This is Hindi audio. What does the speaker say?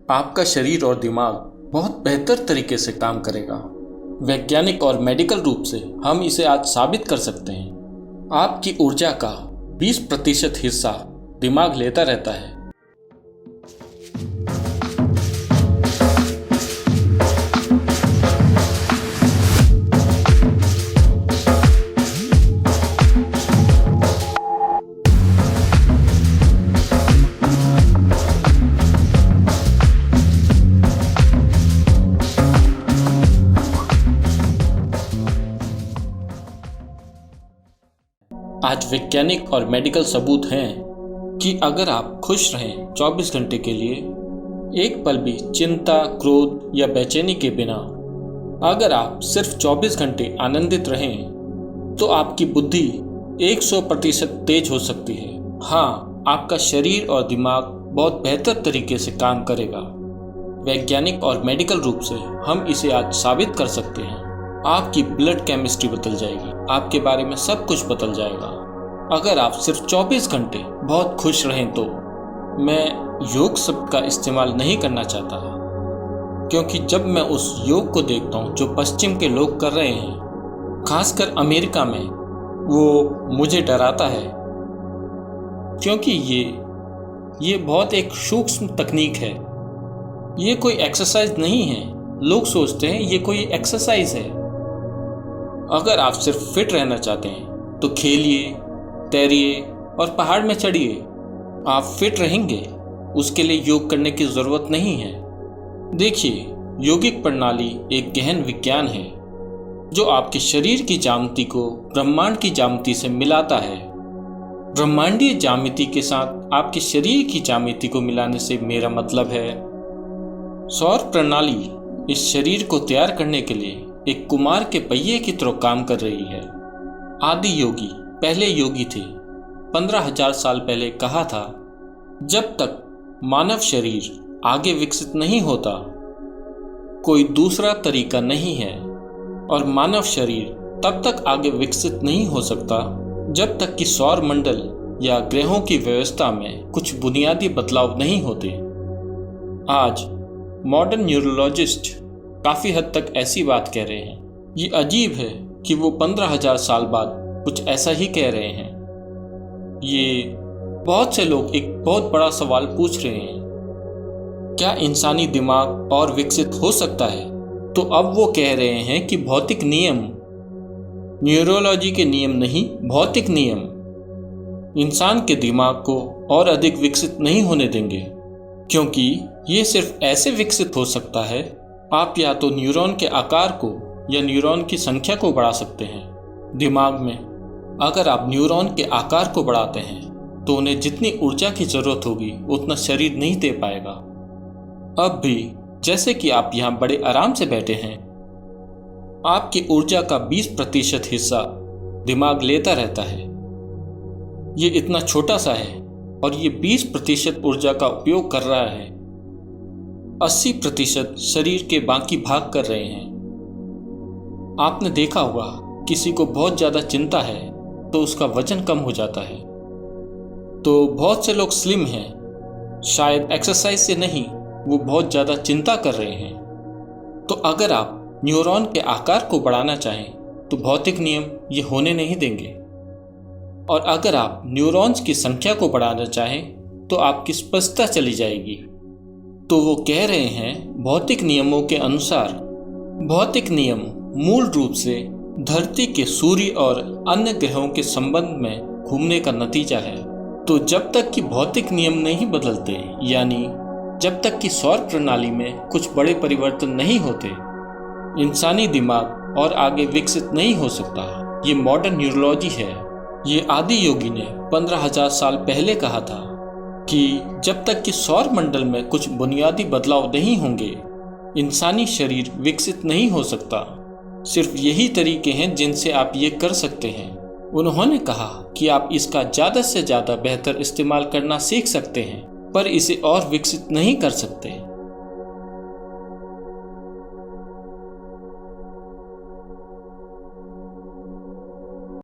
आपका शरीर और दिमाग बहुत बेहतर तरीके से काम करेगा। वैज्ञानिक और मेडिकल रूप से हम इसे आज साबित कर सकते हैं। आपकी ऊर्जा का 20% हिस्सा दिमाग लेता रहता है। आज वैज्ञानिक और मेडिकल सबूत हैं कि अगर आप खुश रहें 24 घंटे के लिए, एक पल भी चिंता, क्रोध या बेचैनी के बिना, अगर आप सिर्फ 24 घंटे आनंदित रहें, तो आपकी बुद्धि 100% तेज हो सकती है। हाँ, आपका शरीर और दिमाग बहुत बेहतर तरीके से काम करेगा। वैज्ञानिक और मेडिकल रूप से हम इसे आज साबित कर सकते हैं। आपकी ब्लड केमिस्ट्री बदल जाएगी, आपके बारे में सब कुछ बदल जाएगा अगर आप सिर्फ 24 घंटे बहुत खुश रहें। तो मैं योग शब्द का इस्तेमाल नहीं करना चाहता, क्योंकि जब मैं उस योग को देखता हूँ जो पश्चिम के लोग कर रहे हैं, खासकर अमेरिका में, वो मुझे डराता है, क्योंकि ये बहुत एक सूक्ष्म तकनीक है। ये कोई एक्सरसाइज नहीं है। लोग सोचते हैं ये कोई एक्सरसाइज है। अगर आप सिर्फ फिट रहना चाहते हैं तो खेलिए, तैरिए और पहाड़ में चढ़िए। आप फिट रहेंगे, उसके लिए योग करने की जरूरत नहीं है। देखिए, योगिक प्रणाली एक गहन विज्ञान है जो आपके शरीर की ज्यामिति को ब्रह्मांड की ज्यामिति से मिलाता है। ब्रह्मांडीय ज्यामिति के साथ आपके शरीर की ज्यामिति को मिलाने से मेरा मतलब है, सौर प्रणाली इस शरीर को तैयार करने के लिए एक कुमार के पहिए की तरह काम कर रही है। आदि योगी पहले योगी थे। 15,000 साल पहले कहा था, जब तक मानव शरीर आगे विकसित नहीं होता, कोई दूसरा तरीका नहीं है, और मानव शरीर तब तक आगे विकसित नहीं हो सकता जब तक कि सौर मंडल या ग्रहों की व्यवस्था में कुछ बुनियादी बदलाव नहीं होते। आज मॉडर्न न्यूरोलॉजिस्ट काफी हद तक ऐसी बात कह रहे हैं। ये अजीब है कि वो 15,000 साल बाद कुछ ऐसा ही कह रहे हैं। ये बहुत से लोग एक बहुत बड़ा सवाल पूछ रहे हैं, क्या इंसानी दिमाग और विकसित हो सकता है? तो अब वो कह रहे हैं कि भौतिक नियम, न्यूरोलॉजी के नियम नहीं, भौतिक नियम इंसान के दिमाग को और अधिक विकसित नहीं होने देंगे, क्योंकि ये सिर्फ ऐसे विकसित हो सकता है, आप या तो न्यूरॉन के आकार को या न्यूरॉन की संख्या को बढ़ा सकते हैं। दिमाग में अगर आप न्यूरॉन के आकार को बढ़ाते हैं तो उन्हें जितनी ऊर्जा की जरूरत होगी उतना शरीर नहीं दे पाएगा। अब भी जैसे कि आप यहाँ बड़े आराम से बैठे हैं, आपकी ऊर्जा का 20% हिस्सा दिमाग लेता रहता है। ये इतना छोटा सा है और ये 20% ऊर्जा का उपयोग कर रहा है। 80% शरीर के बाकी भाग कर रहे हैं। आपने देखा होगा, किसी को बहुत ज्यादा चिंता है तो उसका वजन कम हो जाता है। तो बहुत से लोग स्लिम हैं, शायद एक्सरसाइज से नहीं, वो बहुत ज्यादा चिंता कर रहे हैं। तो अगर आप न्यूरॉन के आकार को बढ़ाना चाहें तो भौतिक नियम ये होने नहीं देंगे, और अगर आप न्यूरॉन्स की संख्या को बढ़ाना चाहें तो आपकी स्पष्टता चली जाएगी। तो वो कह रहे हैं, भौतिक नियमों के अनुसार, भौतिक नियम मूल रूप से धरती के सूर्य और अन्य ग्रहों के संबंध में घूमने का नतीजा है। तो जब तक कि भौतिक नियम नहीं बदलते, यानी जब तक कि सौर प्रणाली में कुछ बड़े परिवर्तन नहीं होते, इंसानी दिमाग और आगे विकसित नहीं हो सकता। ये मॉडर्न न्यूरोलॉजी है। ये आदि योगी ने 15,000 साल पहले कहा था कि जब तक कि सौर मंडल में कुछ बुनियादी बदलाव नहीं होंगे, इंसानी शरीर विकसित नहीं हो सकता। सिर्फ यही तरीके हैं जिनसे आप ये कर सकते हैं। उन्होंने कहा कि आप इसका ज़्यादा से ज़्यादा बेहतर इस्तेमाल करना सीख सकते हैं, पर इसे और विकसित नहीं कर सकते।